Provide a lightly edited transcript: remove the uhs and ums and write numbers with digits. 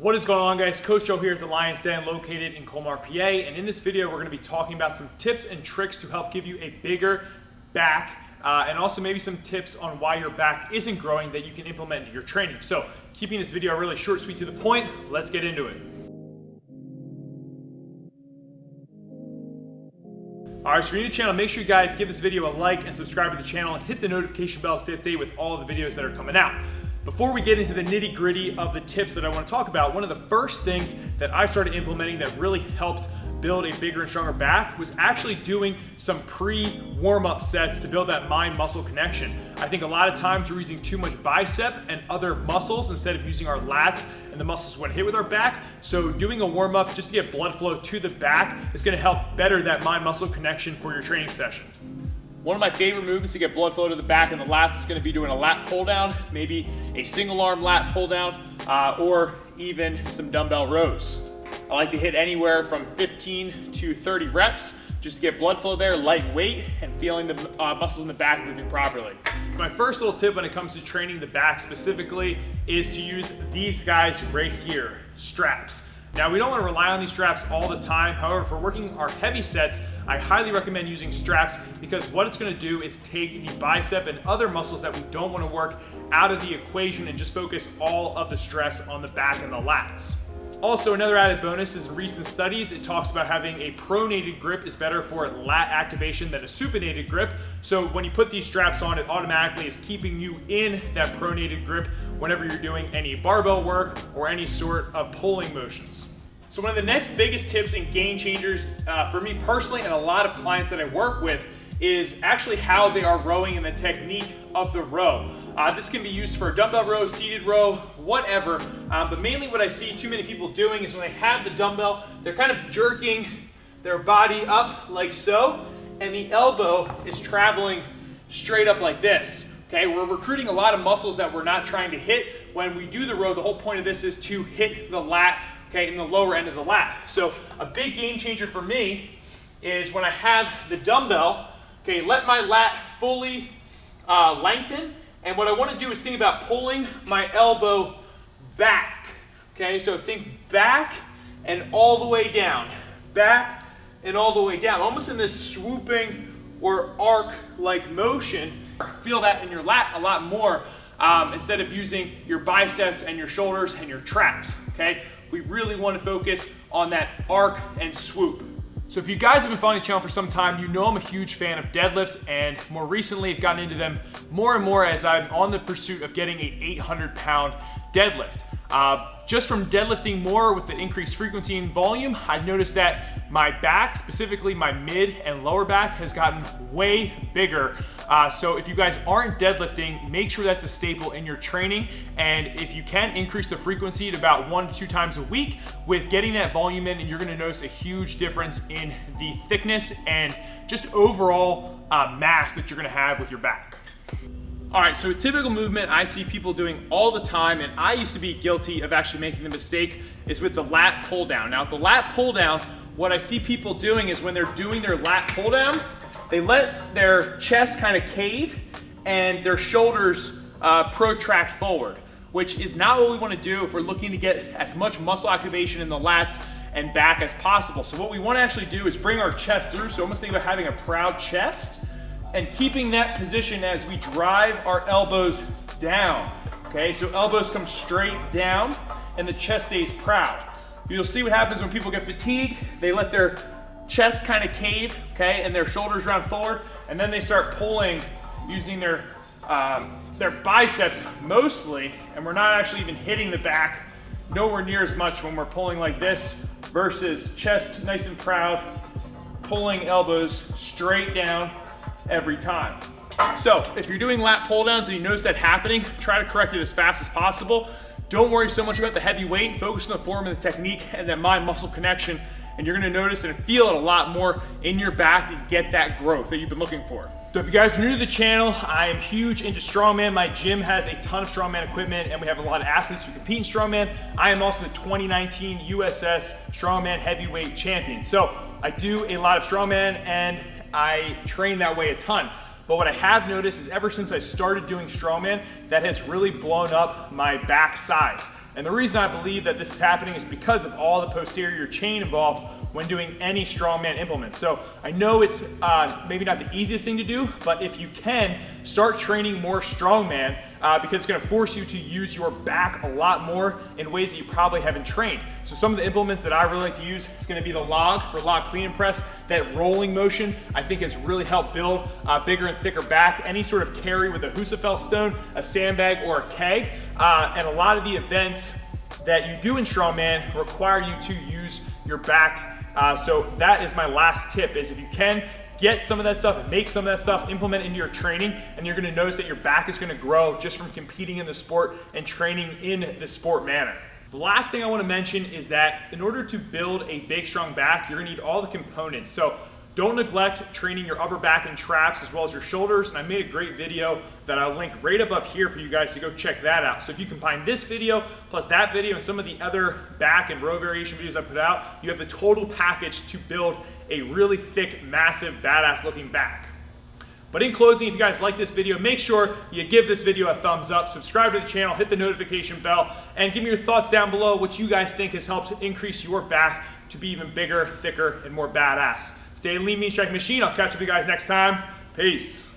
What is going on, guys? Coach Joe here at the Lions Den located in Colmar, PA, and in this video we're going to be talking about some tips and tricks to help give you a bigger back and also maybe some tips on why your back isn't growing that you can implement into your training. So keeping this video really short, sweet, to the point, let's get into it. Alright, so if you're new to the channel, make sure you guys give this video a like and subscribe to the channel and hit the notification bell to stay updated with all of the videos that are coming out. Before we get into the nitty gritty of the tips that I want to talk about, one of the first things that I started implementing that really helped build a bigger and stronger back was actually doing some pre-warm-up sets to build that mind-muscle connection. I think a lot of times we're using too much bicep and other muscles instead of using our lats and the muscles when hit with our back. So doing a warm-up just to get blood flow to the back is going to help better that mind-muscle connection for your training session. One of my favorite movements to get blood flow to the back and the lats is going to be doing a lat pull down, maybe a single arm lat pull down, or even some dumbbell rows. I like to hit anywhere from 15 to 30 reps just to get blood flow there, lightweight, and feeling the muscles in the back moving properly. My first little tip when it comes to training the back specifically is to use these guys right here, straps. Now, we don't want to rely on these straps all the time. However, if we're working our heavy sets, I highly recommend using straps because what it's going to do is take the bicep and other muscles that we don't want to work out of the equation and just focus all of the stress on the back and the lats. Also, another added bonus is in recent studies, it talks about having a pronated grip is better for lat activation than a supinated grip. So when you put these straps on, it automatically is keeping you in that pronated grip whenever you're doing any barbell work or any sort of pulling motions. So one of the next biggest tips and game changers for me personally and a lot of clients that I work with is actually how they are rowing and the technique of the row. This can be used for a dumbbell row, seated row, whatever, but mainly what I see too many people doing is when they have the dumbbell, they're kind of jerking their body up like so, and the elbow is traveling straight up like this. Okay, we're recruiting a lot of muscles that we're not trying to hit. When we do the row, the whole point of this is to hit the lat, okay, in the lower end of the lat. So a big game changer for me is when I have the dumbbell, okay, let my lat fully lengthen, and what I want to do is think about pulling my elbow back. Okay, so think back and all the way down, back and all the way down, almost in this swooping or arc-like motion. Feel that in your lat a lot more instead of using your biceps and your shoulders and your traps. Okay, we really want to focus on that arc and swoop. So if you guys have been following the channel for some time, you know I'm a huge fan of deadlifts, and more recently I've gotten into them more and more as I'm on the pursuit of getting an 800-pound deadlift. Just from deadlifting more with the increased frequency and volume, I've noticed that my back, specifically my mid and lower back, has gotten way bigger. So if you guys aren't deadlifting, make sure that's a staple in your training. And if you can, increase the frequency to about 1 to 2 times a week with getting that volume in, and you're gonna notice a huge difference in the thickness and just overall mass that you're gonna have with your back. All right, so a typical movement I see people doing all the time, and I used to be guilty of actually making the mistake, is with the lat pull down. Now, with the lat pull down, what I see people doing is when they're doing their lat pull down, they let their chest kind of cave and their shoulders protract forward, which is not what we want to do if we're looking to get as much muscle activation in the lats and back as possible. So what we want to actually do is bring our chest through, so almost think about having a proud chest, and keeping that position as we drive our elbows down. Okay, so elbows come straight down and the chest stays proud. You'll see what happens when people get fatigued. They let their chest kind of cave, okay, and their shoulders round forward, and then they start pulling using their biceps mostly, and we're not actually even hitting the back nowhere near as much when we're pulling like this versus chest nice and proud, pulling elbows straight down every time. So if you're doing lat pull downs and you notice that happening, try to correct it as fast as possible. Don't worry so much about the heavy weight, focus on the form and the technique and that mind muscle connection, and you're gonna notice and feel it a lot more in your back and get that growth that you've been looking for. So if you guys are new to the channel, I am huge into strongman. My gym has a ton of strongman equipment and we have a lot of athletes who compete in strongman. I am also the 2019 USS Strongman Heavyweight Champion. So I do a lot of strongman and I train that way a ton. But what I have noticed is ever since I started doing strongman, that has really blown up my back size. And the reason I believe that this is happening is because of all the posterior chain involved when doing any strongman implement. So I know it's maybe not the easiest thing to do, but if you can, start training more strongman because it's gonna force you to use your back a lot more in ways that you probably haven't trained. So some of the implements that I really like to use, it's gonna be the log for log clean and press. That rolling motion, I think has really helped build a bigger and thicker back. Any sort of carry with a Husafell stone, a sandbag, or a keg. And a lot of the events that you do in strongman require you to use your back. So that is my last tip, is if you can, get some of that stuff, make some of that stuff, implement into your training, and you're gonna notice that your back is gonna grow just from competing in the sport and training in the sport manner. The last thing I wanna mention is that in order to build a big, strong back, you're gonna need all the components. So don't neglect training your upper back and traps as well as your shoulders. And I made a great video that I'll link right above here for you guys to go check that out. So if you combine this video plus that video and some of the other back and row variation videos I put out, you have the total package to build a really thick, massive, badass looking back. But in closing, if you guys like this video, make sure you give this video a thumbs up, subscribe to the channel, hit the notification bell, and give me your thoughts down below what you guys think has helped increase your back to be even bigger, thicker, and more badass. Stay lean, mean, strike machine. I'll catch up with you guys next time. Peace.